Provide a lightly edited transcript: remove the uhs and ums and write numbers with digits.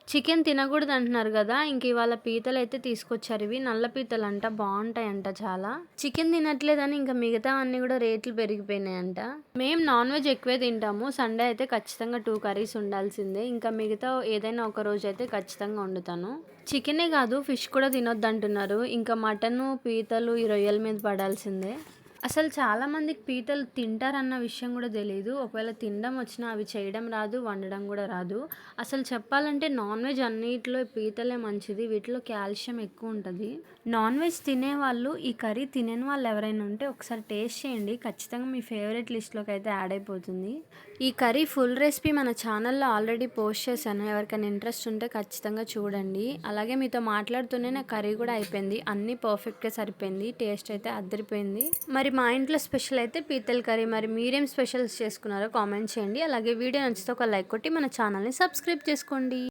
Chicken తినకూడదు అంటున్నారు గదా! ఇంక ఇవాళ పీతలైతే తీసుకొచ్చారు. ఇవి నల్ల పీతలంట బావుంటాయంట చాలా. చికెన్ తినట్లేదని ఇంక మిగతావన్నీ గూడా రేట్లు పెరిగిపోయినాయంట. మేము నాన్ వెజ్ ఎక్కువే తింటాము. సండే అయితే ఖచ్చితంగా 2 కర్రీస్ ఉండాల్సిందే. ఇంకా మిగతా ఏదైనా ఒక రోజైతే ఖచ్చితంగా వండుతాను. చికెనే గాదు ఫిష్ కూడా తినొద్దంటున్నారు. ఇంకా మటను, పీతలు, ఈ రొయ్యల మీద పడాల్సిందే. అసలు చాలామందికి పీతలు తింటారన్న విషయం గూడా తెలీదు. ఒకవేళ తినడం వచ్చినా అవి చేయడం రాదు, వండడం గూడా రాదు. అసలు చెప్పాలంటే నాన్ వెజ్ అన్నిట్లో పీతలే మంచిది. వీటిలో కాల్షియం ఎక్కువుంటది. నాన్ వెజ్ తినేవాళ్ళు ఈ కర్రీ తినని వాళ్ళు ఎవరైనా ఉంటే ఒకసారి టేస్ట్ చేయండి. ఖచ్చితంగా మీ ఫేవరెట్ లిస్ట్‌లోకి అయితే యాడ్ అయిపోతుంది. ఈ కర్రీ ఫుల్ రెసిపీ మన ఛానల్‌లో ఆల్రెడీ పోస్ట్ చేశాను. ఎవరికైనా ఇంట్రెస్ట్ ఉంటే ఖచ్చితంగా చూడండి. అలాగే మీతో మాట్లాడుతూనే నా కర్రీ కూడా అయిపోయింది. అన్నీ పర్ఫెక్ట్‌గా సరిపోయింది. టేస్ట్ అయితే అద్దరిపోయింది. మరి మా ఇంట్లో స్పెషల్ అయితే పీతల కర్రీ. మరి మీరేం స్పెషల్స్ చేసుకున్నారో కామెంట్ చేయండి. అలాగే వీడియో నచ్చితే ఒక లైక్ కొట్టి మన ఛానల్‌ని సబ్స్క్రైబ్ చేసుకోండి.